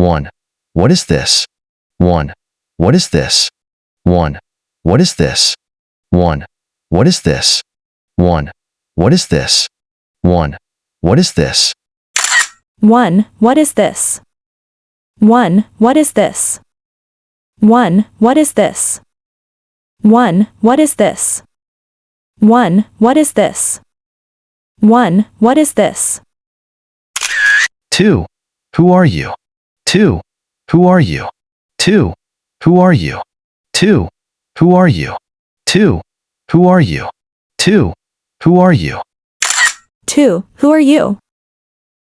1. What is this? 1. What is this? 1. What is this? 1. What is this? 1. What is this? 1. What is this? 1. What is this? 1. What is this? 1. What is this? 1. What is this? 1. What is this? 1. What is this? 2. Who are you? 2. Who are you? 2. Who are you? 2. Who are you? 2. Who are you? 2. Who are you? 2. Who are you?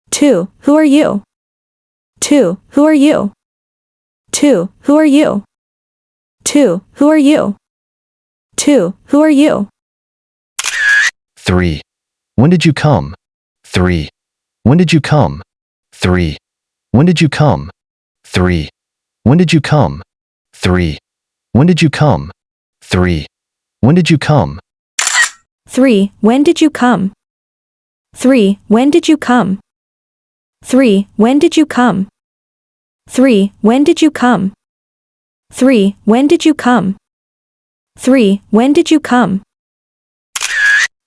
2. Who are you? 2. Who are you? 2. Who are you? 2. Who are you? 2. Who are you? 3. When did you come? 3. When did you come? 3. When did you come? 3. When did you come? 3. When did you come? 3. When did you come? 3. When did you come? 3. When did you come? 3. When did you come? 3. When did you come? 3. When did you come? 3. When did you come?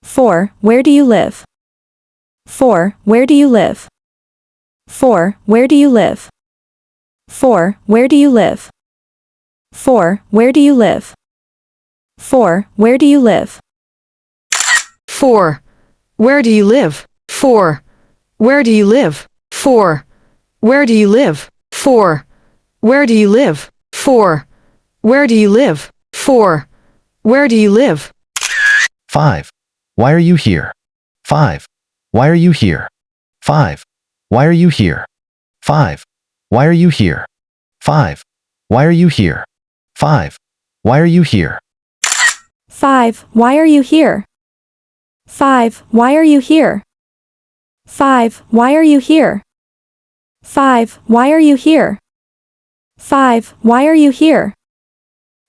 4. Where do you live? 4. Where do you live? 4. Where do you live? 4. Where do you live? 4. Where do you live? 4. Where do you live? 4. Where do you live? 4. Where do you live? 4. Where do you live? 4. Where do you live? 4. Where do you live? 4. Where do you live? 5. Why are you here? 5. Why are you here? 5. Why are you here? 5. Why are you here? 5. Why are you here? 5. Why are you here? 5. Why are you here? 5. Why are you here? 5. Why are you here? 5. Why are you here? 5. Why are you here?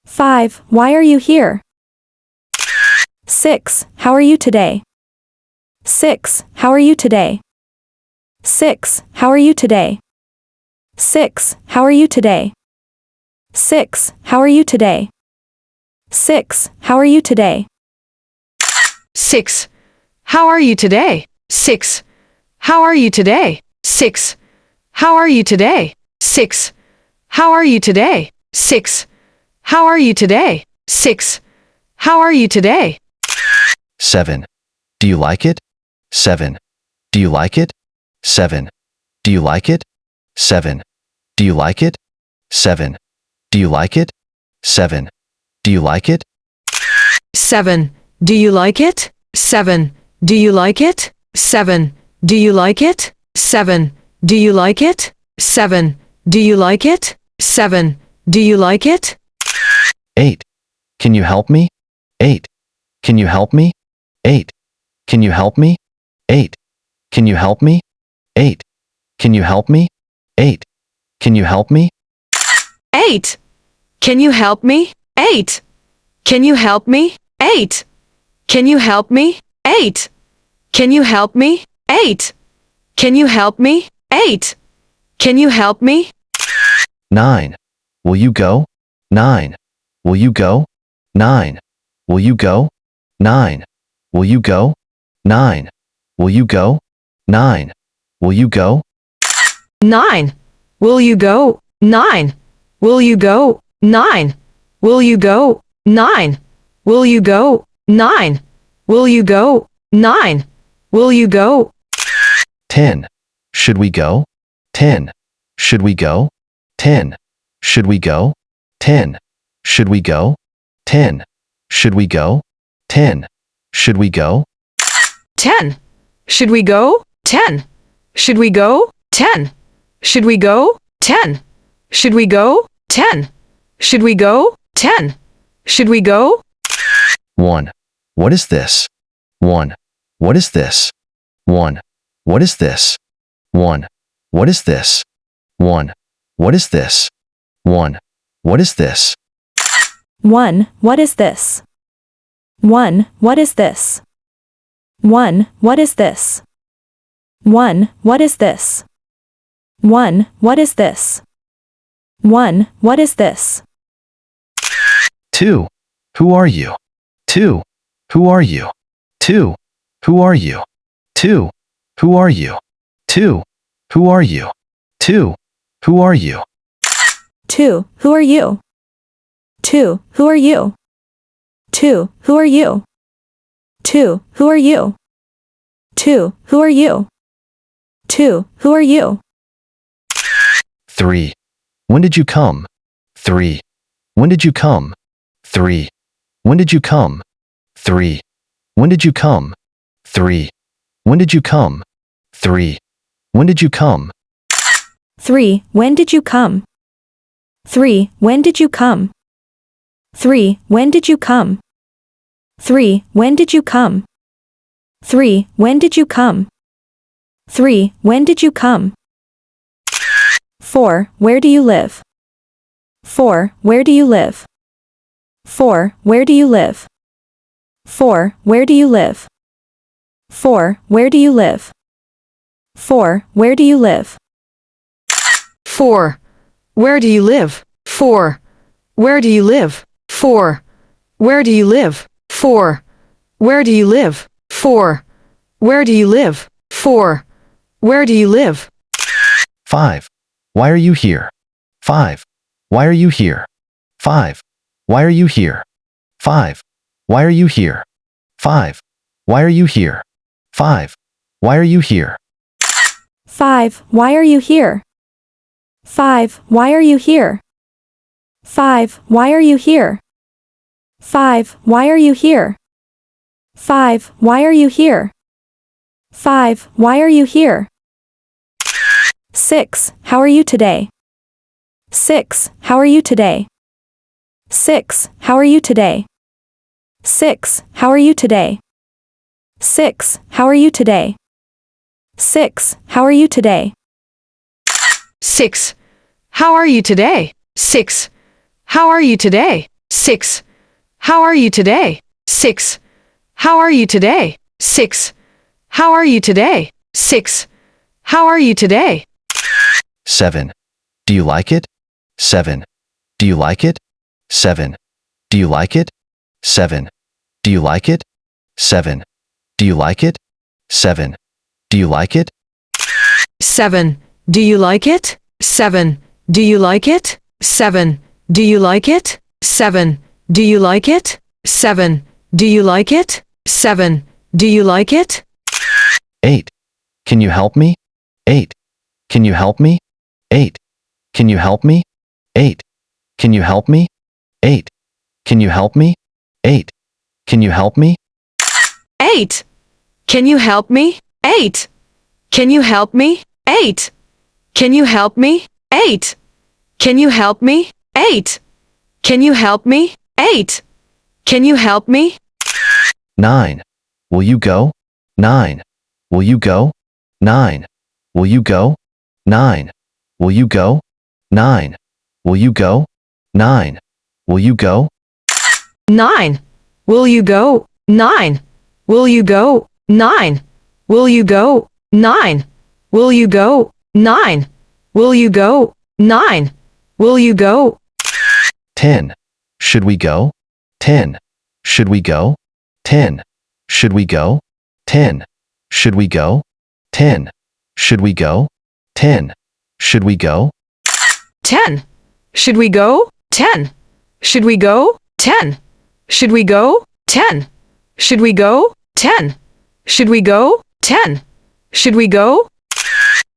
5. Why are you here? 6. How are you today? 6. How are you today? 6. How are you today? 6. How are you today? 6. How are you today? 6. How are you today? 6. How are you today? 6. How are you today? 6. How are you today? 6. How are you today? 6. How are you today? 6. How are you today? 7. Do you like it? 7. Do you like it? 7. Do you like it? 7. Do you like it? 7. Do you like it? 7. Do you like it? 7. Do you like it? 7. Do you like it? 7. Do you like it? 7. Do you like it? 7. Do you like it? 7. Do you like it? 8. Can you help me? 8. Can you help me? 8. Can you help me? 8. Can you help me? 8. Can you help me? 8. Can you help me? 8. Can you help me? 8. Can you help me? 8. Can you help me? 8. Can you help me? 8. Can you help me? 8. Can you help me? 9. Will you go? 9. Will you go? 9. Will you go? 9. Will you go? 9. Will you go? 9. Will you go? 9. Will you go? 9. Will you go? 9. Will you go? 9. Will you go? 9. Will you go? 9. Will you go? 10. Should we go? 10. Should we go? 10. Should we go? 10. Should we go? 10. Should we go? 10. Should we go? 10. Should we go? 10. Should we go? 10. Should we go? 10. Should we go? 10. Should we go? 10. Should we go? 1. What is this? 1. What is this? 1. What is this? 1. What is this? 1. What is this? 1. What is this? 1. What is this? 1. What is this? 1. What is this? 1. What is this? 1. What is this? 1. What is this? 2. Who are you? 2. Who are you? 2. Who are you? 2. Who are you? 2. Who are you? 2. Who are you? 2. Who are you? 2. Who are you? 2. Who are you? 2. Who are you? 2. Who are you? 2. Who are you? 3. When did you come? 3. When did you come? 3. When did you come? 3. When did you come? 3. When did you come? 3. When did you come? 3. When did you come? 3. When did you come? 3. When did you come? 3. When did you come? 3. When did you come? 3. When did you come? 4. Where do you live? 4. Where do you live? 4. Where do you live? 4. Where do you live? 4. Where do you live? 4. Where do you live? 4. Where do you live? 4. Where do you live? 4. Where do you live? 4. Where do you live? 4. Where do you live? 4. Where do you live? 5. Why are you here? 5. Why are you here? 5. Why are you here? 5. Why are you here? 5. Why are you here? 5. Why are you here? 5. Why are you here? 5. Why are you here? 5. Why are you here? 5. Why are you here? 5. Why are you here? 5. Why are you here? 6. How are you today? 6. How are you today? 6. How are you today? 6. How are you today? 6. How are you today? 6. How are you today? 6. How are you today? 6. How are you today? 6. How are you today? 6. How are you today? 6. How are you today? 6. How are you today? 7. Do you like it? 7. Do you like it? 7. Do you like it? 7. Do you like it? 7. Do you like it? 7. Do you like it? 7. Do you like it? 7. Do you like it? 7. Do you like it? 7. Do you like it? 7. Do you like it? 7. Do you like it? 8. Can you help me? 8. Can you help me? 8. Can you help me? 8. Can you help me? 8. Can you help me? 8. Can you help me? 8. Can you help me? 8. Can you help me? 8. Can you help me? 8. Can you help me? 8. Can you help me? 8. Can you help me? 9. Will you go? 9. Will you go? 9. Will you go? 9. Will you go? 9. Will you go? 9. Will you go? 9. Will you go? 9. Will you go? 9. Will you go? 9. Will you go? 9. Will you go? 9. Will you go? 10. Should we go? 10. Should we go? 10. Should we go? 10. Should we go? 10. Should we go? 10. Should we go? 10. Should we go? 10. Should we go? 10. Should we go? 10. Should we go? 10. Should we go? 10. Should we go?